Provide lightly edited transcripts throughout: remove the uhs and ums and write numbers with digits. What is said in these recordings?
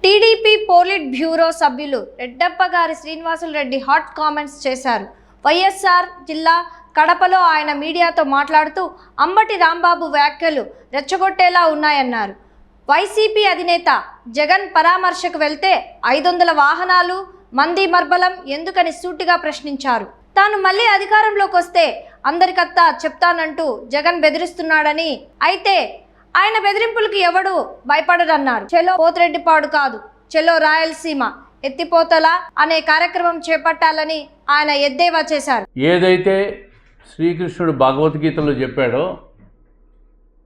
TDP polit bureau సభ్యులు రెడ్డప్ప గారి Srinivasulu Reddy hot comments చేశారు. వైఎస్ఆర్ జిల్లా కడపలో ఆయన మీడియాతో మాట్లాడుతూ అంబటి రాంబాబు వ్యాఖ్యలు రెచ్చగొట్టేలా ఉన్నాయన్నారు. వైసీపీ అధినేత జగన్ పరామర్శకు వెళ్తే 500 వాహనాలు మంది మర్బలం ఎందుకని సూటిగా ప్రశ్నించారు. తాను మళ్ళీ అధికారంలోకి వస్తే అందరికత్తా చెప్తానంటూ జగన్ బెదిరిస్తున్నాడని, అయితే ఆయన బెదిరింపులకు ఎవడు భయపడరన్నారు. చెలో పోతిరెడ్డిపాడు కాదు, చెలో రాయలసీమ ఎత్తిపోతల అనే కార్యక్రమం చేపట్టాలని ఆయన ఎద్దేవా చేశారు. ఏదైతే శ్రీకృష్ణుడు భగవద్గీతలో చెప్పాడో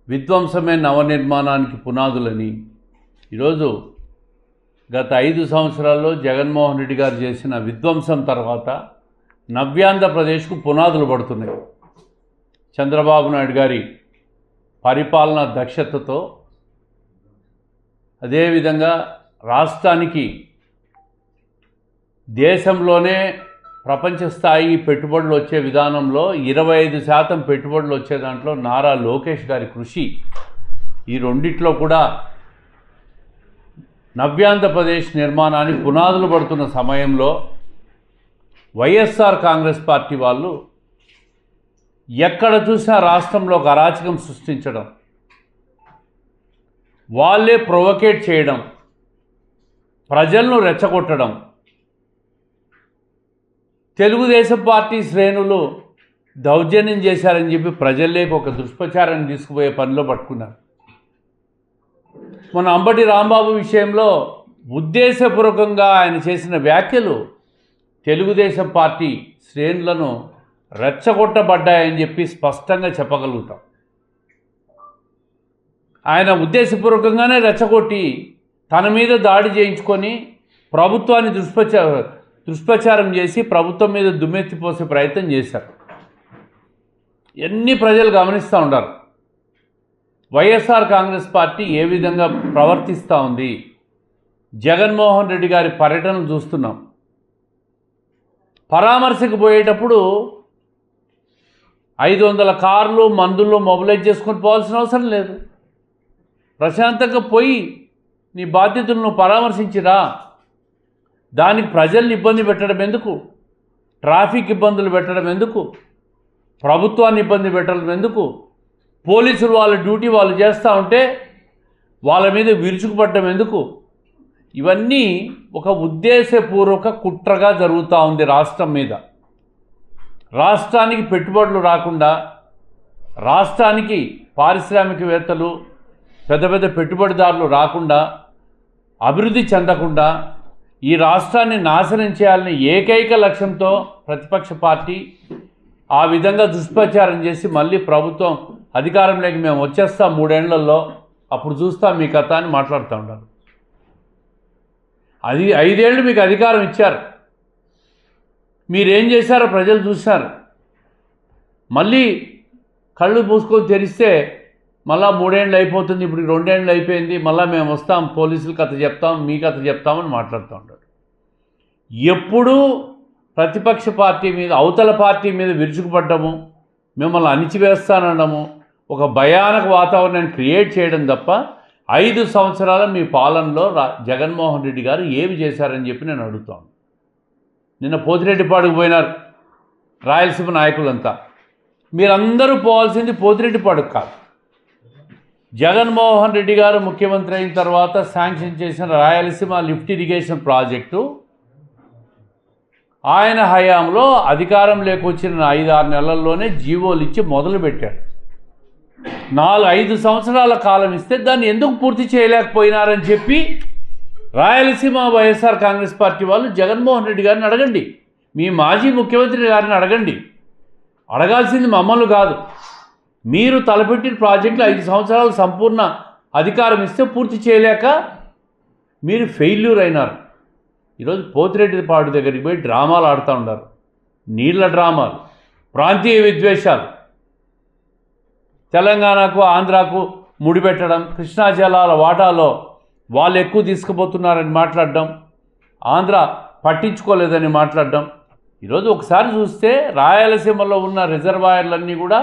విధ్వంసమే నవనిర్మాణానికి పునాదులని, ఈరోజు గత 5 సంవత్సరాల్లో జగన్మోహన్ రెడ్డి గారు చేసిన విధ్వంసం తర్వాత నవ్యాంధ్రప్రదేశ్కు పునాదులు పడుతున్నాయి. చంద్రబాబు నాయుడు గారి పరిపాలనా దక్షతతో, అదేవిధంగా రాష్ట్రానికి దేశంలోనే ప్రపంచ స్థాయి పెట్టుబడులు వచ్చే విధానంలో 25% పెట్టుబడులు వచ్చే దాంట్లో నారా లోకేష్ గారి కృషి, ఈ రెండిట్లో కూడా నవ్యాంధ్రప్రదేశ్ నిర్మాణానికి పునాదులు పడుతున్న సమయంలో వైఎస్ఆర్ కాంగ్రెస్ పార్టీ వాళ్ళు ఎక్కడ చూసినా రాష్ట్రంలో ఒక అరాచకం సృష్టించడం, వాళ్ళే ప్రొవోకేట్ చేయడం, ప్రజలను రెచ్చగొట్టడం, తెలుగుదేశం పార్టీ శ్రేణులు దౌర్జన్యం చేశారని చెప్పి ప్రజల్లోకి ఒక దుష్ప్రచారాన్ని తీసుకుపోయే పనిలో పట్టుకున్నారు. మన అంబటి రాంబాబు విషయంలో ఉద్దేశపూర్వకంగా ఆయన చేసిన వ్యాఖ్యలు తెలుగుదేశం పార్టీ శ్రేణులను రెచ్చగొట్టబడ్డాయని చెప్పి స్పష్టంగా చెప్పగలుగుతాం. ఆయన ఉద్దేశపూర్వకంగానే రెచ్చగొట్టి తన మీద దాడి చేయించుకొని ప్రభుత్వాన్ని దుష్ప్రచారం చేసి ప్రభుత్వం మీద దుమ్మెత్తిపోసే ప్రయత్నం చేశారు. ఎన్ని ప్రజలు గమనిస్తూ ఉన్నారు వైఎస్ఆర్ కాంగ్రెస్ పార్టీ ఏ విధంగా ప్రవర్తిస్తూ ఉంది. జగన్మోహన్ రెడ్డి గారి పర్యటన చూస్తున్నాం. పరామర్శకు పోయేటప్పుడు 500 కార్లు మందుల్లో మొబిలైజ్ చేసుకొని పోవాల్సిన అవసరం లేదు. ప్రశాంతంగా పోయి నీ బాధ్యతలు నువ్వు పరామర్శించిరా. దానికి ప్రజల్ని ఇబ్బంది పెట్టడం ఎందుకు, ట్రాఫిక్ ఇబ్బందులు పెట్టడం ఎందుకు, ప్రభుత్వాన్ని ఇబ్బంది పెట్టడం ఎందుకు, పోలీసులు వాళ్ళ డ్యూటీ వాళ్ళు చేస్తూ ఉంటే వాళ్ళ మీద విరుచుకుపడడం ఎందుకు? ఇవన్నీ ఒక ఉద్దేశపూర్వక కుట్రగా జరుగుతూ ఉంది రాష్ట్రం మీద. రాష్ట్రానికి పెట్టుబడులు రాకుండా, రాష్ట్రానికి పారిశ్రామికవేత్తలు పెద్ద పెద్ద పెట్టుబడిదారులు రాకుండా, అభివృద్ధి చెందకుండా ఈ రాష్ట్రాన్ని నాశనం చేయాలని ఏకైక లక్ష్యంతో ప్రతిపక్ష పార్టీ ఆ విధంగా దుష్ప్రచారం చేసి మళ్ళీ ప్రభుత్వం అధికారంలోకి మేము వచ్చేస్తాం 3 ఏళ్లలో, అప్పుడు చూస్తాం మీ కథ అని మాట్లాడుతూ ఉంటారు. 5 ఏళ్ళు మీకు అధికారం ఇచ్చారు, మీరేం చేశారో ప్రజలు చూశారు. మళ్ళీ కళ్ళు మూసుకొని తెరిస్తే మళ్ళా 3 ఏళ్ళు అయిపోతుంది, ఇప్పుడు 2 ఏళ్ళు అయిపోయింది, మళ్ళీ మేము వస్తాం, పోలీసులు కథ చెప్తాం, మీ కథ చెప్తామని మాట్లాడుతూ ఉంటారు. ఎప్పుడూ ప్రతిపక్ష పార్టీ మీద, అవతల పార్టీ మీద విరుచుకుపడ్డము, మిమ్మల్ని అణిచివేస్తానడము, ఒక భయానక వాతావరణాన్ని క్రియేట్ చేయడం తప్ప 5 సంవత్సరాల మీ పాలనలో జగన్మోహన్ రెడ్డి గారు ఏమి చేశారని చెప్పి నేను అడుగుతాను. నిన్న పోతిరెడ్డిపాడుకు పోయినారు రాయలసీమ నాయకులంతా. మీరందరూ పోవాల్సింది పోతిరెడ్డిపాడుకు కాదు. జగన్మోహన్ రెడ్డి గారు ముఖ్యమంత్రి అయిన తర్వాత శాంక్షన్ చేసిన రాయలసీమ లిఫ్ట్ ఇరిగేషన్ ప్రాజెక్టు ఆయన హయాంలో అధికారం లేకొచ్చిన 5-6 నెలల్లోనే జీవోలు ఇచ్చి మొదలుపెట్టాడు. 4-5 సంవత్సరాల కాలం ఇస్తే దాన్ని ఎందుకు పూర్తి చేయలేకపోయినారని చెప్పి రాయలసీమ వైఎస్ఆర్ కాంగ్రెస్ పార్టీ వాళ్ళు జగన్మోహన్ రెడ్డి గారిని అడగండి, మీ మాజీ ముఖ్యమంత్రి గారిని అడగండి. అడగాల్సింది మమ్మల్ని కాదు. మీరు తలపెట్టిన ప్రాజెక్టులు 5 సంవత్సరాలు సంపూర్ణ అధికారం ఇస్తే పూర్తి చేయలేక మీరు ఫెయిల్యూర్ అయినారు. ఈరోజు పోతిరెడ్డిపాడు దగ్గరికి పోయి డ్రామాలు ఆడుతూ ఉన్నారు, నీళ్ల డ్రామాలు, ప్రాంతీయ విద్వేషాలు, తెలంగాణకు ఆంధ్రాకు ముడిపెట్టడం, కృష్ణా జలాల వాటాలో వాళ్ళు ఎక్కువ తీసుకుపోతున్నారని మాట్లాడడం, ఆంధ్ర పట్టించుకోలేదని మాట్లాడడం. ఈరోజు ఒకసారి చూస్తే రాయలసీమలో ఉన్న రిజర్వాయర్లన్నీ కూడా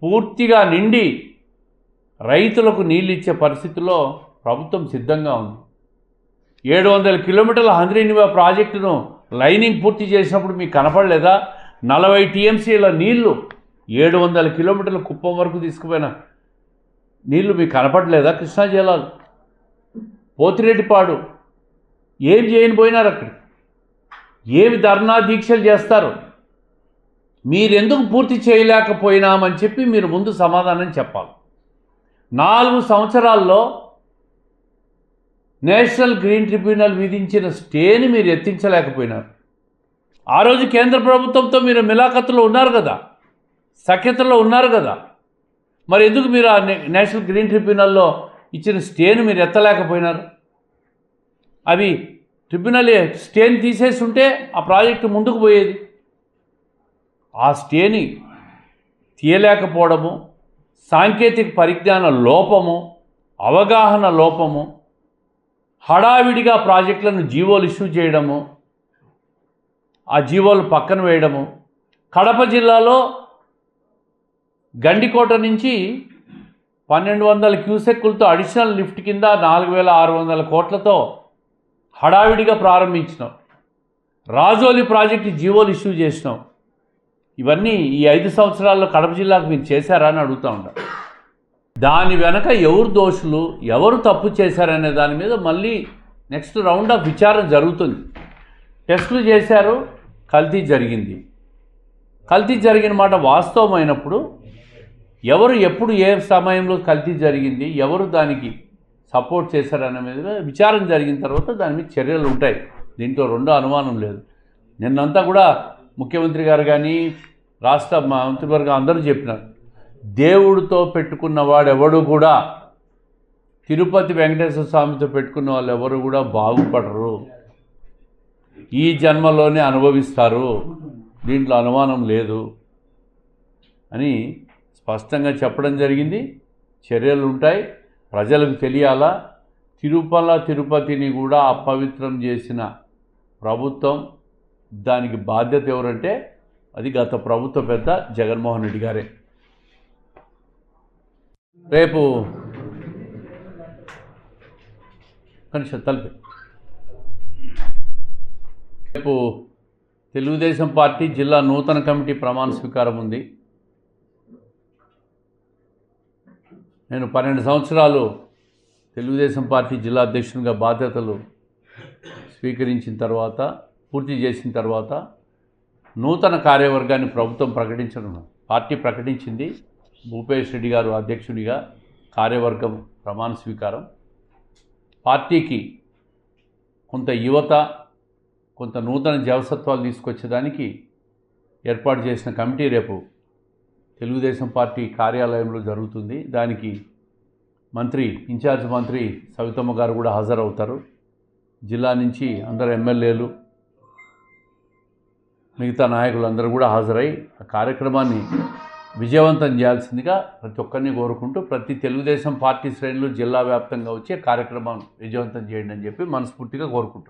పూర్తిగా నిండి రైతులకు నీళ్ళు ఇచ్చే పరిస్థితిలో ప్రభుత్వం సిద్ధంగా ఉంది. 700 కిలోమీటర్ల హంద్రీనివా ప్రాజెక్టును లైనింగ్ పూర్తి చేసినప్పుడు మీకు కనపడలేదా? 40 టీఎంసీల నీళ్లు 700 కిలోమీటర్ల కుప్పం వరకు తీసుకుపోయిన నీళ్లు మీకు కనపడలేదా? కృష్ణా జలాలు, పోతిరెడ్డిపాడు ఏం చేయని పోయినారు అక్కడ? ఏమి ధర్నా దీక్షలు చేస్తారు? మీరెందుకు పూర్తి చేయలేకపోయినామని చెప్పి మీరు ముందు సమాధానం చెప్పాలి. 4 సంవత్సరాల్లో నేషనల్ గ్రీన్ ట్రిబ్యునల్ విధించిన స్టేని మీరు ఎత్తించలేకపోయినారు. ఆ రోజు కేంద్ర ప్రభుత్వంతో మీరు మిలాఖతులో ఉన్నారు కదా, సఖ్యతలో ఉన్నారు కదా, మరి ఎందుకు మీరు ఆ నేషనల్ గ్రీన్ ట్రిబ్యునల్లో ఇచ్చిన స్టేను మీరు ఎత్తలేకపోయినారు? అవి ట్రిబ్యునల్ స్టేని తీసేసి ఉంటే ఆ ప్రాజెక్టు ముందుకు పోయేది. ఆ స్టేని తీయలేకపోవడము, సాంకేతిక పరిజ్ఞాన లోపము, అవగాహన లోపము, హడావిడిగా ప్రాజెక్టులను జీవోలు ఇష్యూ చేయడము, ఆ జీవోలు పక్కన వేయడము. కడప జిల్లాలో గండికోట నుంచి 1200 క్యూసెక్కులతో అడిషనల్ లిఫ్ట్ కింద 4600 కోట్లతో హడావిడిగా ప్రారంభించినాం. రాజోలి ప్రాజెక్టు జీవోలు ఇష్యూ చేసినాం. ఇవన్నీ ఈ 5 సంవత్సరాల్లో కడప జిల్లాకు మీరు చేశారా అని అడుగుతూ ఉంటారు. దాని వెనక ఎవరు దోషులు, ఎవరు తప్పు చేశారనే దాని మీద మళ్ళీ నెక్స్ట్ రౌండ్ ఆఫ్ విచారణ జరుగుతుంది. టెస్టులు చేశారు, కల్తీ జరిగింది. కల్తీ జరిగిన మాట వాస్తవమైనప్పుడు ఎవరు ఎప్పుడు ఏ సమయంలో కల్తీ జరిగింది, ఎవరు దానికి సపోర్ట్ చేశారనే మీద విచారణ జరిగిన తర్వాత దాని మీద చర్యలు ఉంటాయి. దీంట్లో రెండో అనుమానం లేదు. నిన్నంతా కూడా ముఖ్యమంత్రి గారు కానీ రాష్ట్ర మంత్రివర్గం అందరూ చెప్పినారు, దేవుడితో పెట్టుకున్న వాడెవడు కూడా, తిరుపతి వెంకటేశ్వర స్వామితో పెట్టుకున్న వాళ్ళు ఎవరు కూడా బాగుపడరు, ఈ జన్మలోనే అనుభవిస్తారు, దీంట్లో అనుమానం లేదు అని స్పష్టంగా చెప్పడం జరిగింది. చర్యలు ఉంటాయి, ప్రజలకు తెలియాలా. తిరుపతిని కూడా అపవిత్రం చేసిన ప్రభుత్వం, దానికి బాధ్యత ఎవరంటే అది గత ప్రభుత్వ పెద్ద జగన్మోహన్ రెడ్డి గారే. రేపు రేపు తెలుగుదేశం పార్టీ జిల్లా నూతన కమిటీ ప్రమాణ స్వీకారం ఉంది. నేను 12 సంవత్సరాలు తెలుగుదేశం పార్టీ జిల్లా అధ్యక్షునిగా బాధ్యతలు స్వీకరించిన తర్వాత, పూర్తి చేసిన తర్వాత నూతన కార్యవర్గాన్ని ప్రభుత్వం ప్రకటించడం, పార్టీ ప్రకటించింది. భూపేష్ రెడ్డి గారు అధ్యక్షుడిగా కార్యవర్గం ప్రమాణ స్వీకారం. పార్టీకి కొంత యువత, కొంత నూతన జవసత్వాలు తీసుకొచ్చేదానికి ఏర్పాటు చేసిన కమిటీ రేపు తెలుగుదేశం పార్టీ కార్యాలయంలో జరుగుతుంది. దానికి ఇన్ఛార్జ్ మంత్రి సవితమ్మ గారు కూడా హాజరవుతారు. జిల్లా నుంచి అందరు ఎమ్మెల్యేలు, మిగతా నాయకులందరూ కూడా హాజరై ఆ కార్యక్రమాన్ని విజయవంతం చేయాల్సిందిగా ప్రతి ఒక్కరిని కోరుకుంటూ, ప్రతి తెలుగుదేశం పార్టీ శ్రేణులు జిల్లా వ్యాప్తంగా వచ్చే కార్యక్రమాన్ని విజయవంతం చేయండి అని చెప్పి మనస్ఫూర్తిగా కోరుకుంటున్నాను.